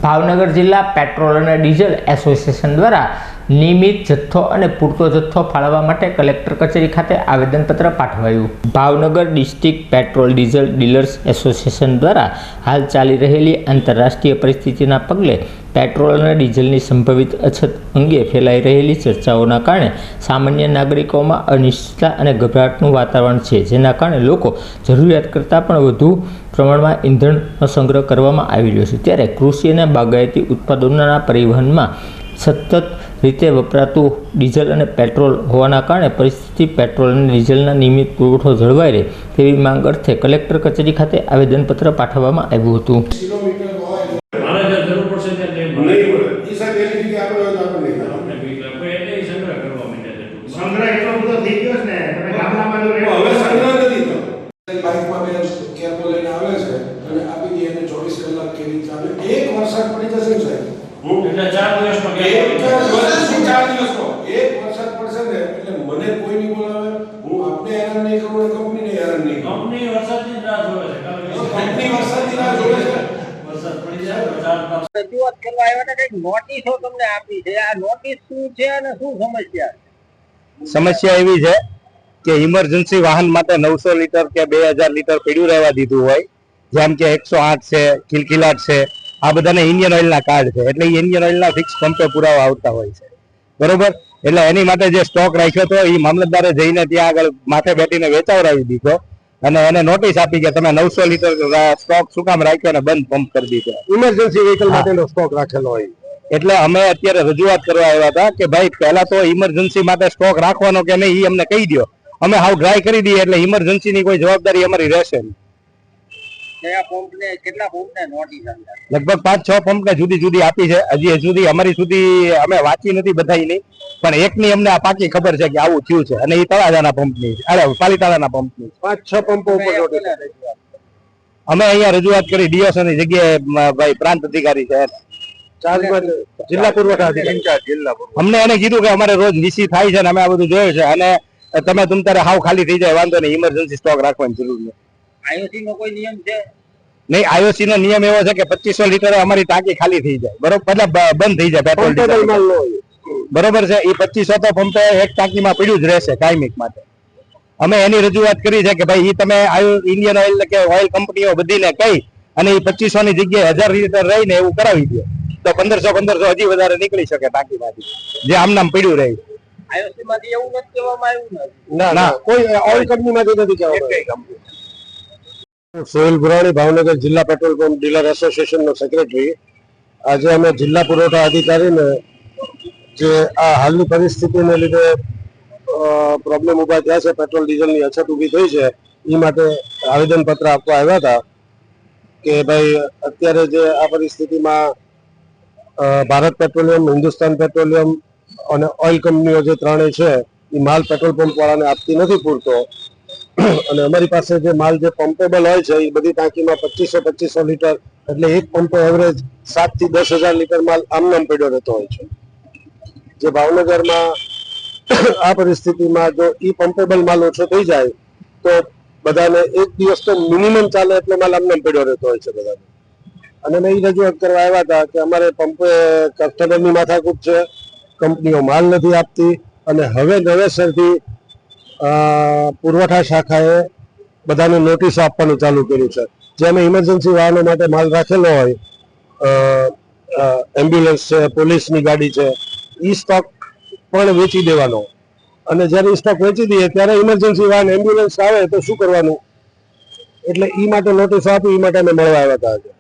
ભાવનગર જિલ્લા પેટ્રોલ અને diesel association દ્વારા નિયમિત જથ્થો અને પૂરતો જથ્થો ફાળવવા માટે કલેક્ટર કચેરી ખાતે આવેદનપત્ર પાઠવાયું। Bhavnagar district petrol diesel dealers association દ્વારા હાલ ચાલી રહેલી આંતરરાષ્ટ્રીય પરિસ્થિતિના પગલે પેટ્રોલ અને ડીઝલની સંભવિત અછત અંગે ફેલાઈ રહેલી ચર્ચાઓના કારણે સામાન્ય નાગરિકોમાં અનિશ્ચિતતા અને ગભરાટનું વાતાવરણ છે, જેના કારણે લોકો જરૂરિયાત કરતાં પણ વધુ પ્રમાણમાં ઈંધણનો સંગ્રહ કરવામાં આવી રહ્યો છે। ત્યારે કૃષિ અને બાગાયતી ઉત્પાદનોના પરિવહનમાં સતત રીતે વપરાતું ડીઝલ અને પેટ્રોલ હોવાના કારણે પરિસ્થિતિ પેટ્રોલ અને ડીઝલના નિયમિત પુરવઠો જળવાઈ રહે તેવી માંગ અર્થે કલેક્ટર કચેરી ખાતે આવેદનપત્ર પાઠવવામાં આવ્યું હતું। समस्या एवी है कि इमरजन्सी वाहन माटे 900 लीटर के 2000 लीटर पीड्यू रहवा दीधुं होय, जेम के 108 છે, કિલકિલાટ છે, આ બધાને ઇન્ડિયન ઓઇલના કાર્ડ છે, એટલે ઇન્ડિયન ઓઇલના ફિક્સ પંપે પુરાવા આવતા હોય છે, બરોબર। એટલે એની માટે જે સ્ટોક રાખ્યો હતો એ મામલતદારે જઈને ત્યાં આગળ માથે બેઠીને વેચાવડાવી દીધો અને એને નોટિસ આપી કે તમે 900 લીટર સ્ટોક શું કામ રાખ્યો અને બંધ પંપ કરી દીધો। ઇમરજન્સી વ્હીકલ માટેનો સ્ટોક રાખેલો હોય એટલે અમે અત્યારે રજૂઆત કરવા આવ્યા હતા કે ભાઈ પહેલા તો ઇમરજન્સી માટે સ્ટોક રાખવાનો કે નહીં એ અમને કહી દો, અમે હાવ ડ્રાય કરી દઈએ એટલે ઇમરજન્સીની કોઈ જવાબદારી અમારી રહેશે નહીં। લગભગ 5-6 પંપને જુદી જુદી આપી છે, હજી સુધી અમારી સુધી અમે વાંચી નથી બધાની, પણ એકની અમને આ પાકી ખબર છે કે આવું થયું છે અને એ તળાજાના પંપની અરે પાલીતાણાના પંપની 5-6 પંપો ઉપર અમે અહીંયા રજૂઆત કરી। ડીઓસની જગ્યાએ ભાઈ પ્રાંત અધિકારી છે જિલ્લા પુરવઠા અધિકારી અમને એને કીધું કે અમારે રોજ વીસી થાય છે ને અમે આ બધું જોયું છે અને તમે તારે હાવ ખાલી થઈ જાય વાંધો નહીં, ઇમરજન્સી સ્ટોક રાખવાની જરૂર નથી। આઈઓસી નો કોઈ નિયમ છે નહીં? આઈઓસી નો નિયમ એવો છે કે 2500 લીટર અમારી ટાંકી ખાલી થઈ જાય, બરોબર, એટલે બંધ થઈ જાય પેટ્રોલ બરોબર છે। એ 2500 તો પંપે એક ટાંકીમાં પડ્યું જ રહેશે કાયમિક માટે। અમે એની રજૂઆત કરી છે કે ભાઈ એ તમે ઇન્ડિયન ઓઇલ કે ઓઇલ કંપનીઓ બધીને કહી અને એ 2500 ની જગ્યાએ 1000 લીટર રહીને એવું કરાવી દો તો 1500 હજી વધારે નીકળી શકે ટાંકીમાંથી, જે આમ નામ પડ્યું રહે। આઈઓસી માંથી એવું નથી કહેવામાં આવ્યું ના કોઈ ઓઇલ કંપનીમાંથી નથી કહેવામાં। સોહેલ ભુરાણી, ભાવનગર જિલ્લા પેટ્રોલ પંપ ડીલર એસોસિએશનનો સેક્રેટરી। આજે અમે જિલ્લા પુરવઠા અધિકારીને જે આ હાલની પરિસ્થિતિને લીધે પ્રોબ્લેમ ઉભા થયા છે, પેટ્રોલ ડીઝલની અછત ઊભી થઈ છે, એ માટે આવેદનપત્ર આપવા આવ્યા હતા કે ભાઈ અત્યારે જે આ પરિસ્થિતિમાં ભારત પેટ્રોલિયમ, હિન્દુસ્તાન પેટ્રોલિયમ અને ઓઇલ કંપનીઓ જે ત્રણેય છે એ માલ પેટ્રોલ પંપ વાળાને આપતી નથી પૂરતો અને અમારી પાસે જે માલ જે પમ્પેબલ હોય છે એ બધી ટાંકીમાં 2500 લીટર એટલે એક પંપે એવરેજ 7 થી 10,000 લીટર માલ આમનામ પડ્યો રહેતો હોય છે। જે ભાવનગરમાં આ પરિસ્થિતિમાં જો ઈ પમ્પેબલ માલ ઓછો થઈ જાય તો બધાને એક દિવસ તો મિનિમમ ચાલે એટલો માલ આમનામ પડ્યો રહેતો હોય છે બધાને। અને મેં એ રજૂઆત કરવા આવ્યા હતા કે અમારે પંપે કસ્ટમરની માથાકૂટ છે, કંપનીઓ માલ નથી આપતી અને હવે નવેસરથી પુરવઠા શાખાએ બધાને નોટિસો આપવાનું ચાલુ કર્યું છે। જે અમે ઇમરજન્સી વાહનો માટે માલ રાખેલો હોય, એમ્બ્યુલન્સ છે, પોલીસની ગાડી છે, ઈ સ્ટોક પણ વેચી દેવાનો અને જ્યારે ઈ સ્ટોક વેચી દઈએ ત્યારે ઇમરજન્સી વાહન એમ્બ્યુલન્સ આવે તો શું કરવાનું, એટલે ઈ માટે નોટિસો આપી, ઈ માટે અમે મળવા આવ્યા હતા।